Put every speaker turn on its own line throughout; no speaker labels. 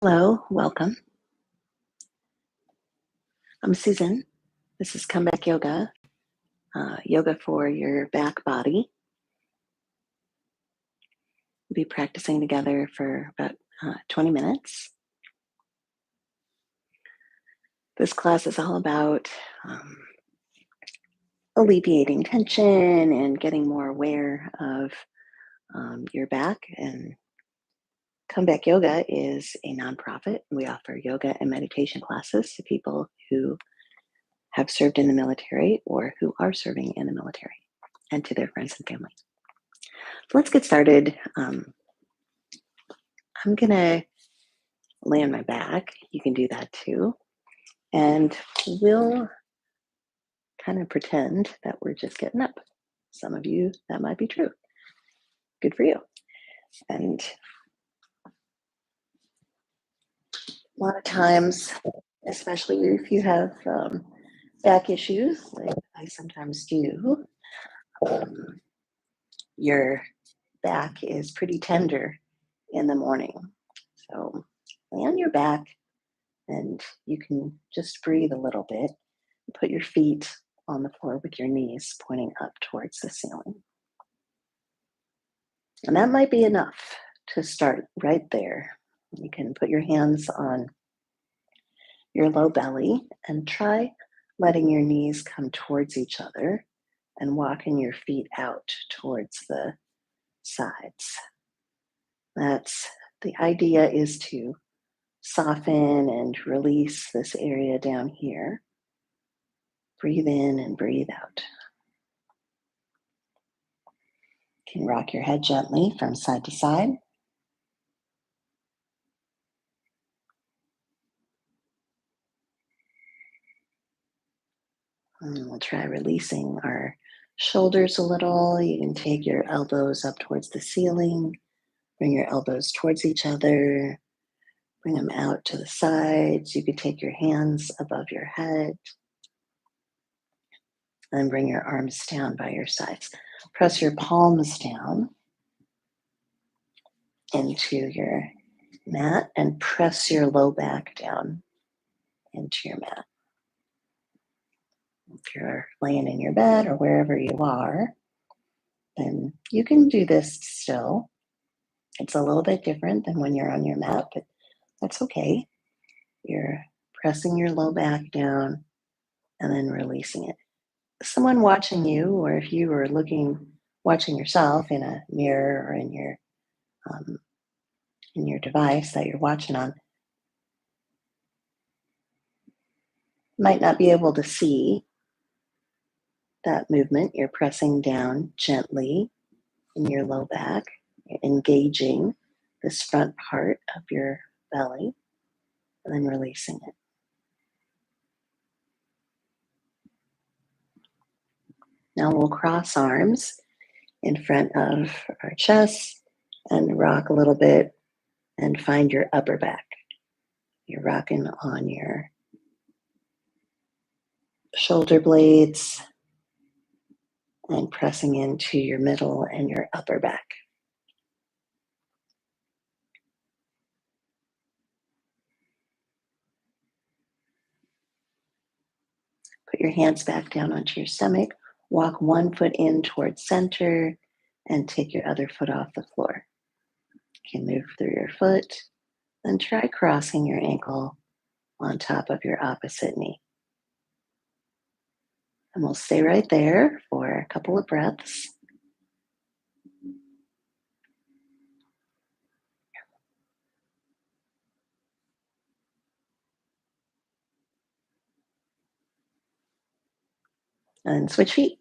Hello, welcome. I'm Susan. This is Comeback Yoga, yoga for your back body. We'll be practicing together for about 20 minutes. This class is all about alleviating tension and getting more aware of your back. And Comeback Yoga is a nonprofit. We offer yoga and meditation classes to people who have served in the military or who are serving in the military and to their friends and family. So let's get started. I'm going to lay on my back. You can do that too. And we'll kind of pretend that we're just getting up. Some of you, that might be true. Good for you. And a lot of times, especially if you have back issues, like I sometimes do, your back is pretty tender in the morning. So lay on your back and you can just breathe a little bit. Put your feet on the floor with your knees pointing up towards the ceiling. And that might be enough to start right there. You can put your hands on your low belly and try letting your knees come towards each other and walking your feet out towards the sides. That's the idea, is to soften and release this area down here. Breathe in and breathe out. You can rock your head gently from side to side. And we'll try releasing our shoulders a little. You can take your elbows up towards the ceiling. Bring your elbows towards each other. Bring them out to the sides. You could take your hands above your head. And bring your arms down by your sides. Press your palms down into your mat and press your low back down into your mat. If you're laying in your bed or wherever you are, then you can do this still. It's a little bit different than when you're on your mat, but that's okay. You're pressing your low back down and then releasing it. Someone watching you, or if you were watching yourself in a mirror or in your device that you're watching on, might not be able to see that movement. You're pressing down gently in your low back, you're engaging this front part of your belly, and then releasing it. Now we'll cross arms in front of our chest and rock a little bit and find your upper back. You're rocking on your shoulder blades and pressing into your middle and your upper back. Put your hands back down onto your stomach. Walk one foot in towards center and take your other foot off the floor. You can move through your foot and try crossing your ankle on top of your opposite knee. And we'll stay right there for a couple of breaths. And switch feet.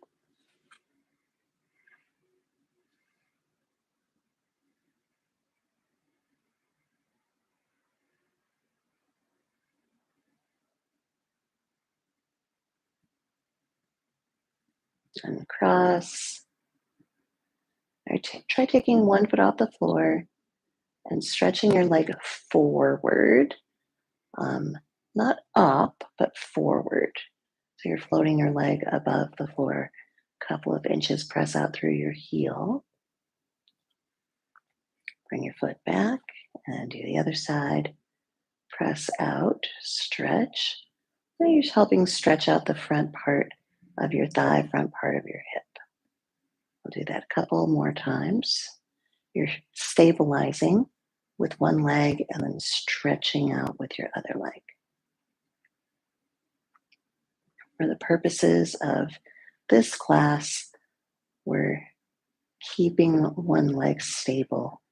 And cross. Or try taking one foot off the floor and stretching your leg forward. Not up, but forward. So you're floating your leg above the floor a couple of inches. Press out through your heel. Bring your foot back and do the other side. Press out, stretch. Now you're helping stretch out the front part of your thigh, front part of your hip. We'll do that a couple more times. You're stabilizing with one leg and then stretching out with your other leg. For the purposes of this class, we're keeping one leg stable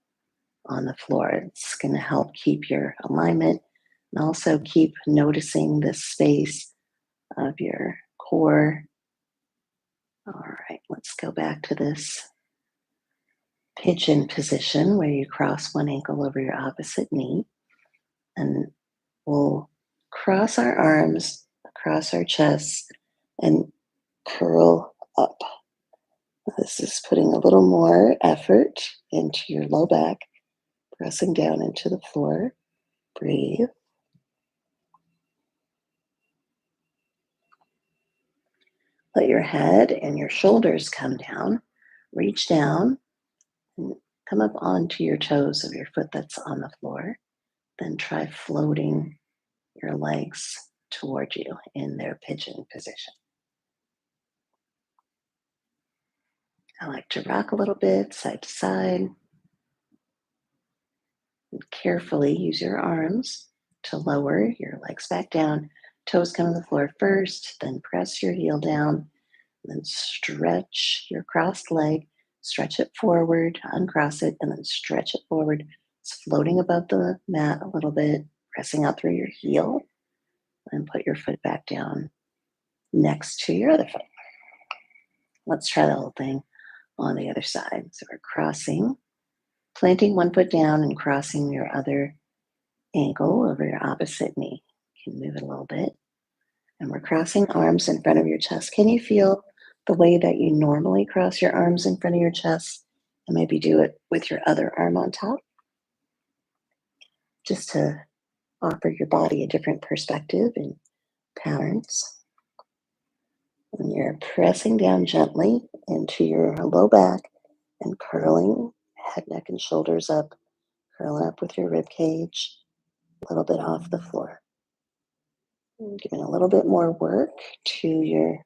on the floor. It's going to help keep your alignment and also keep noticing the space of your core. All right, let's go back to this pigeon position where you cross one ankle over your opposite knee. And we'll cross our arms across our chest and curl up. This is putting a little more effort into your low back, pressing down into the floor. Breathe. Let your head and your shoulders come down. Reach down and come up onto your toes of your foot that's on the floor. Then try floating your legs toward you in their pigeon position. I like to rock a little bit side to side. And carefully use your arms to lower your legs back down. Toes come to the floor first, then press your heel down, then stretch your crossed leg. Stretch it forward, uncross it, and then stretch it forward. It's floating above the mat a little bit, pressing out through your heel, and put your foot back down next to your other foot. Let's try the whole thing on the other side. So we're crossing, planting one foot down and crossing your other ankle over your opposite knee. You can move it a little bit. And we're crossing arms in front of your chest. Can you feel the way that you normally cross your arms in front of your chest? And maybe do it with your other arm on top, just to offer your body a different perspective and patterns. And you're pressing down gently into your low back and curling head, neck, and shoulders up, curling up with your rib cage, a little bit off the floor. And giving a little bit more work to your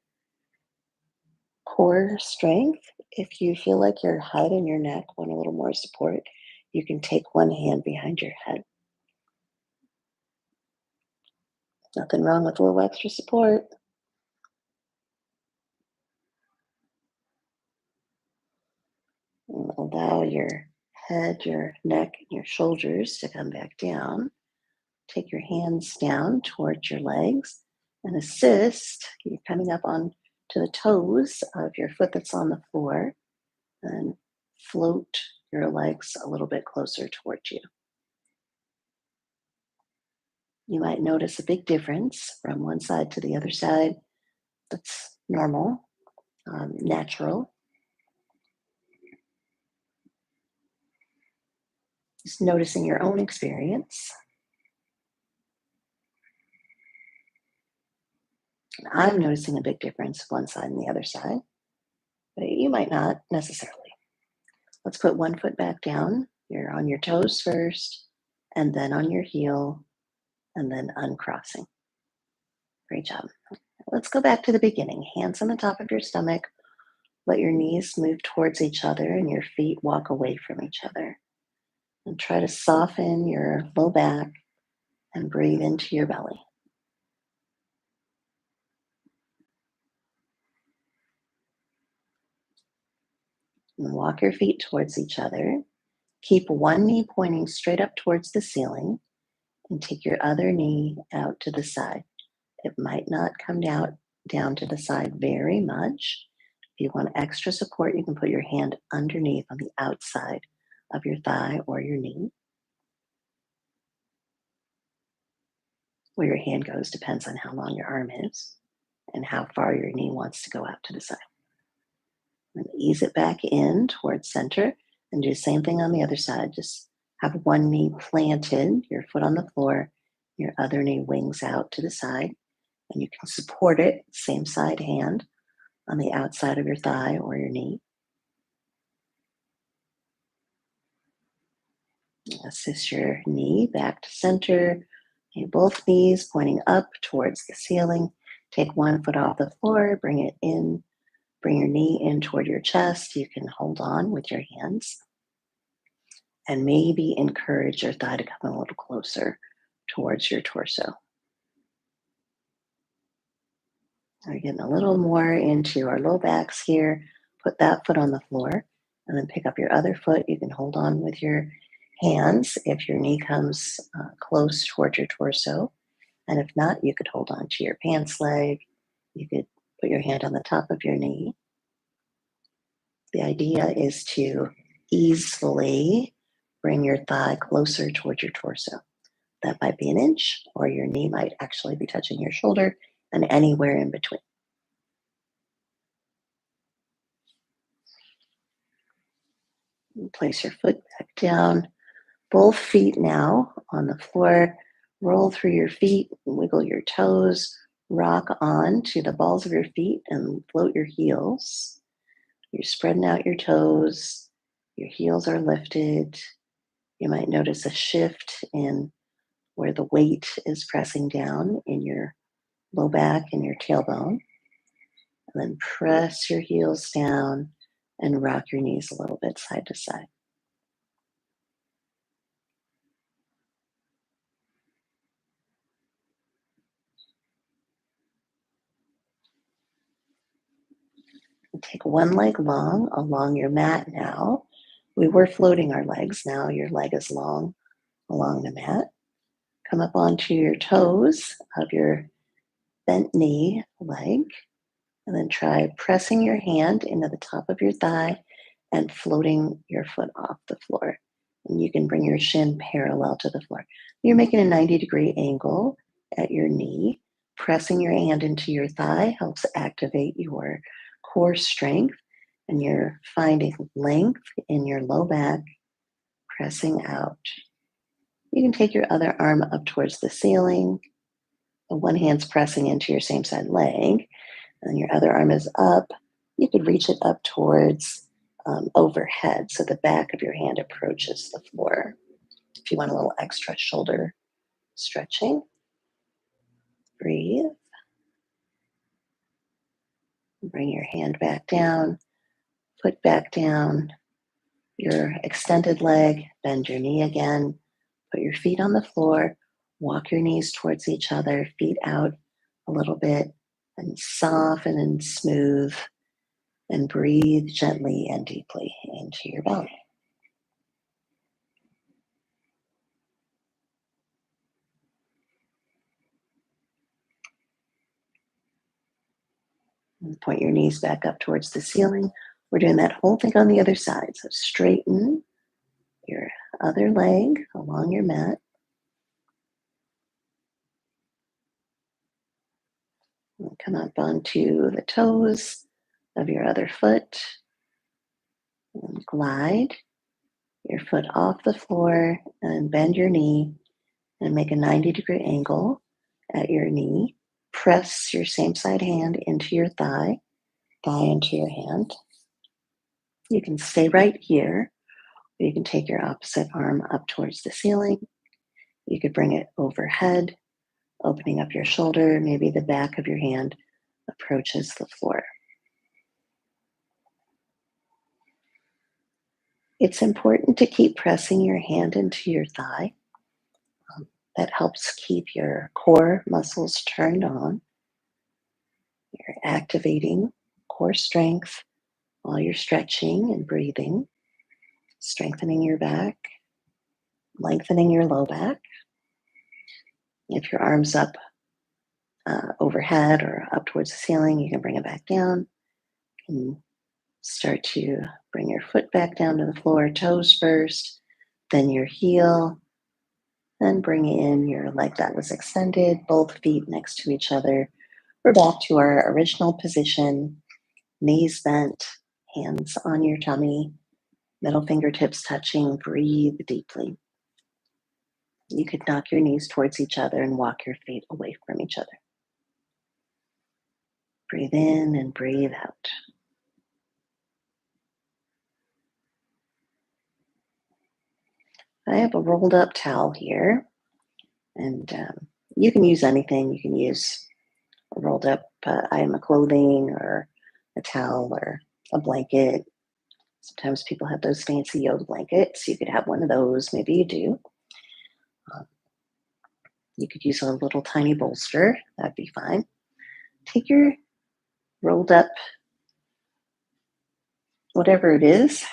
core strength. If you feel like your head and your neck want a little more support, you can take one hand behind your head. Nothing wrong with a little extra support. And allow your head, your neck, and your shoulders to come back down. Take your hands down towards your legs and assist. You're coming up on to the toes of your foot that's on the floor and float your legs a little bit closer towards you. You might notice a big difference from one side to the other side. That's normal, natural. Just noticing your own experience. I'm noticing a big difference one side and the other side, but you might not necessarily. Let's put one foot back down. You're on your toes first, and then on your heel, and then uncrossing. Great job. Let's go back to the beginning. Hands on the top of your stomach. Let your knees move towards each other and your feet walk away from each other. And try to soften your low back and breathe into your belly. And walk your feet towards each other. Keep one knee pointing straight up towards the ceiling and take your other knee out to the side. It might not come down to the side very much. If you want extra support, you can put your hand underneath on the outside of your thigh or your knee. Where your hand goes depends on how long your arm is and how far your knee wants to go out to the side. And ease it back in towards center and do the same thing on the other side. Just have one knee planted, your foot on the floor, your other knee wings out to the side, and you can support it, same side hand, on the outside of your thigh or your knee. Assist your knee back to center, Okay, both knees pointing up towards the ceiling. Take one foot off the floor, bring it in, bring your knee in toward your chest. You can hold on with your hands and maybe encourage your thigh to come a little closer towards your torso. We're getting a little more into our low backs here. Put that foot on the floor and then pick up your other foot. You can hold on with your hands if your knee comes close towards your torso. And if not, you could hold on to your pants leg. You could put your hand on the top of your knee. The idea is to easily bring your thigh closer towards your torso. That might be an inch, or your knee might actually be touching your shoulder, and anywhere in between. Place your foot back down, both feet now on the floor. Roll through your feet, wiggle your toes, rock on to the balls of your feet, and float your heels. You're spreading out your toes, your heels are lifted. You might notice a shift in where the weight is pressing down in your low back and your tailbone. And then press your heels down and rock your knees a little bit side to side. And take one leg long along your mat now. We were floating our legs. Now your leg is long along the mat. Come up onto your toes of your bent knee leg. And then try pressing your hand into the top of your thigh and floating your foot off the floor. And you can bring your shin parallel to the floor. You're making a 90-degree angle at your knee. Pressing your hand into your thigh helps activate your core strength, and you're finding length in your low back, pressing out. You can take your other arm up towards the ceiling. The one hand's pressing into your same side leg, and your other arm is up. You could reach it up towards overhead so the back of your hand approaches the floor. If you want a little extra shoulder stretching, breathe. Bring your hand back down, foot back down, your extended leg, bend your knee again, put your feet on the floor, walk your knees towards each other, feet out a little bit, and soften and smooth, and breathe gently and deeply into your belly. And point your knees back up towards the ceiling. We're doing that whole thing on the other side. So straighten your other leg along your mat. And come up onto the toes of your other foot. And glide your foot off the floor and bend your knee and make a 90-degree angle at your knee. Press your same side hand into your thigh, thigh into your hand. You can stay right here. You can take your opposite arm up towards the ceiling. You could bring it overhead, opening up your shoulder. Maybe the back of your hand approaches the floor. It's important to keep pressing your hand into your thigh. That helps keep your core muscles turned on. You're activating core strength while you're stretching and breathing, strengthening your back, lengthening your low back. If your arm's up overhead or up towards the ceiling, you can bring it back down. You can start to bring your foot back down to the floor, toes first, then your heel, then bring in your leg that was extended, both feet next to each other. We're back to our original position, knees bent, hands on your tummy, middle fingertips touching. Breathe deeply. You could knock your knees towards each other and walk your feet away from each other. Breathe in and breathe out. I have a rolled up towel here. And you can use anything. You can use a rolled up item of clothing or a towel or a blanket. Sometimes people have those fancy yoga blankets. You could have one of those. Maybe you do. Um, you could use a little tiny bolster. That'd be fine. Take your rolled up, whatever it is,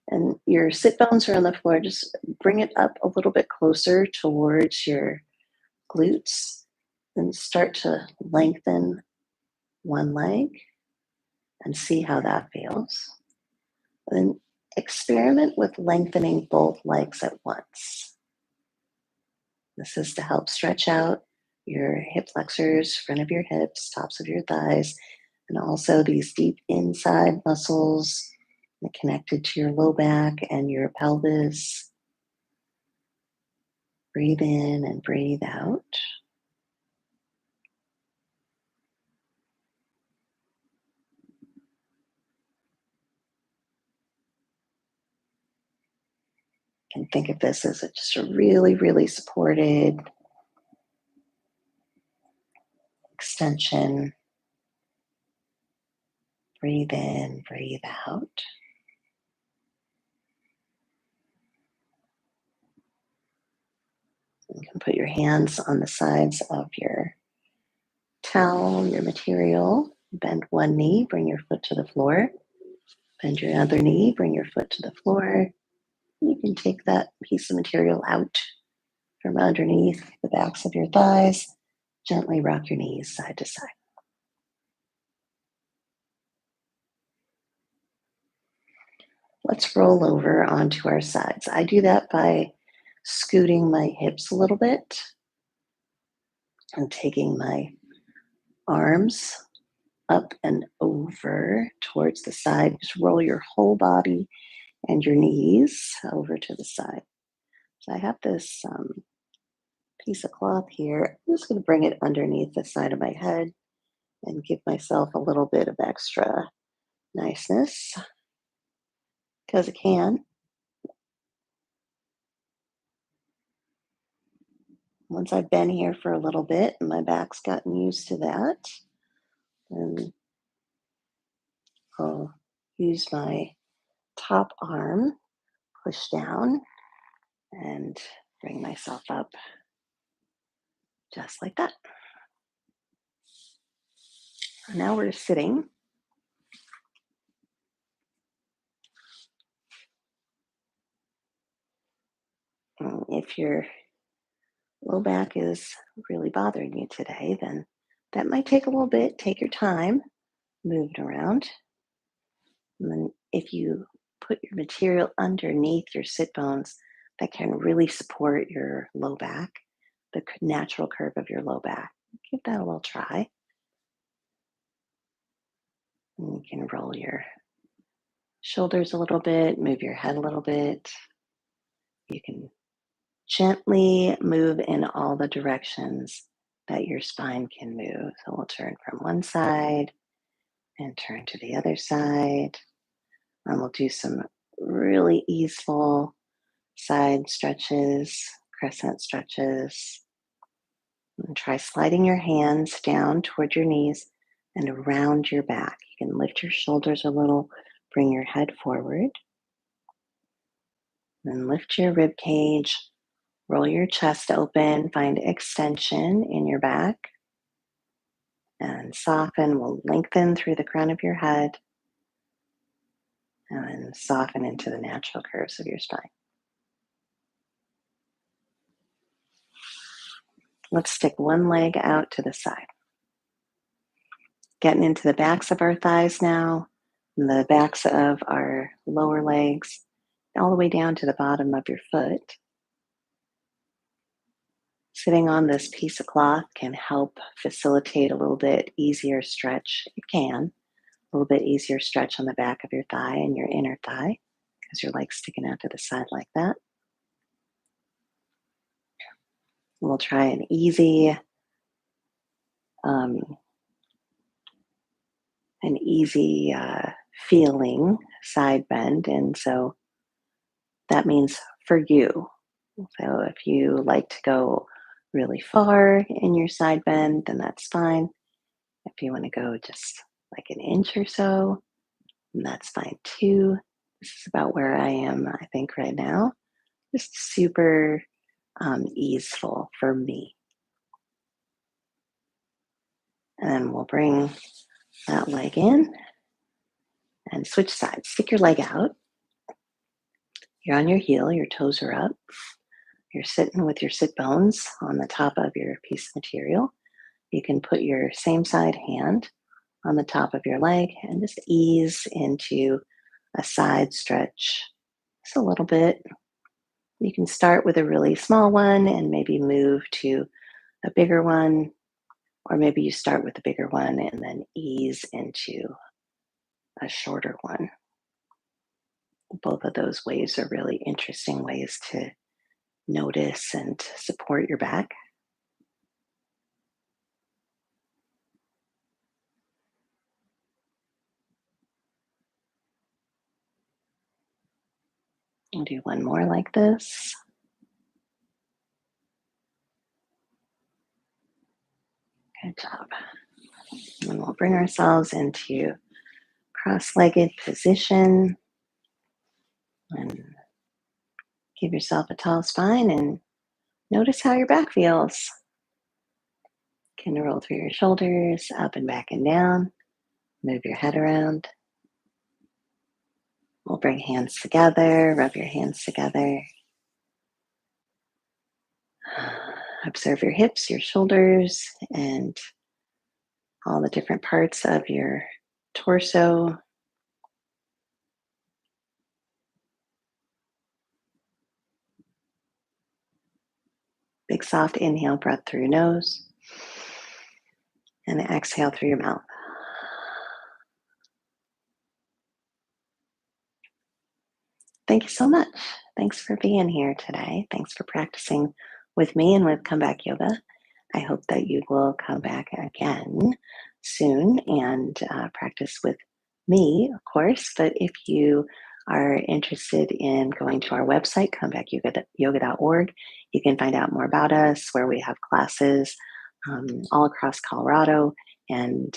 and your sit bones are on the floor. Just bring it up a little bit closer towards your glutes and start to lengthen one leg and see how that feels. And experiment with lengthening both legs at once. This is to help stretch out your hip flexors, front of your hips, tops of your thighs, and also these deep inside muscles connected to your low back and your pelvis. Breathe in and breathe out. And think of this as just a really, really supported extension. Breathe in, breathe out. You can put your hands on the sides of your towel, your material. Bend one knee, bring your foot to the floor. Bend your other knee, bring your foot to the floor. You can take that piece of material out from underneath the backs of your thighs. Gently rock your knees side to side. Let's roll over onto our sides. I do that by scooting my hips a little bit and taking my arms up and over towards the side. Just roll your whole body and your knees over to the side. So I have this piece of cloth here. I'm just going to bring it underneath the side of my head and give myself a little bit of extra niceness because it can. Once I've been here for a little bit and my back's gotten used to that, then I'll use my top arm, push down, and bring myself up just like that. Now we're sitting. If your low back is really bothering you today, then that might take a little bit. Take your time moving around. And then if you put your material underneath your sit bones, that can really support your low back, the natural curve of your low back. Give that a little try. And you can roll your shoulders a little bit, move your head a little bit. You can gently move in all the directions that your spine can move. So we'll turn from one side and turn to the other side. And we'll do some really easeful side stretches, crescent stretches. And try sliding your hands down toward your knees and around your back. You can lift your shoulders a little, bring your head forward. Then lift your rib cage, roll your chest open, find extension in your back, and soften. Will lengthen through the crown of your head and then soften into the natural curves of your spine. Let's stick one leg out to the side. Getting into the backs of our thighs now, and the backs of our lower legs, all the way down to the bottom of your foot. Sitting on this piece of cloth can help facilitate a little bit easier stretch. It can. A little bit easier stretch on the back of your thigh and your inner thigh because your leg's sticking out to the side like that. We'll try um, an easy feeling side bend, and so that means for you. So if you like to go really far in your side bend, then that's fine. If you want to go just like an inch or so, then that's fine too. This is about where I am, I think, right now. Just super easeful for me. And then we'll bring that leg in and switch sides. Stick your leg out. You're on your heel, your toes are up. You're sitting with your sit bones on the top of your piece of material. You can put your same side hand on the top of your leg and just ease into a side stretch just a little bit. You can start with a really small one and maybe move to a bigger one, or maybe you start with a bigger one and then ease into a shorter one. Both of those ways are really interesting ways to notice and support your back. And do one more like this. Good job. And we'll bring ourselves into cross-legged position and give yourself a tall spine and notice how your back feels. Can roll through your shoulders, up and back and down. Move your head around. We'll bring hands together, rub your hands together. Observe your hips, your shoulders, and all the different parts of your torso. Big soft inhale, breath through your nose, and exhale through your mouth. Thank you so much. Thanks for being here today. Thanks for practicing with me and with Comeback Yoga. I hope that you will come back again soon and practice with me, of course. But if you are interested in going to our website, comebackyoga.org, you can find out more about us, where we have classes all across Colorado, and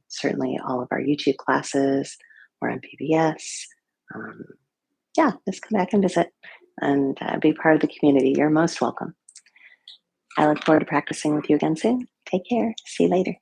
certainly all of our YouTube classes. We're on PBS. Um, yeah, just come back and visit and be part of the community. You're most welcome. I look forward to practicing with you again soon. Take care. See you later.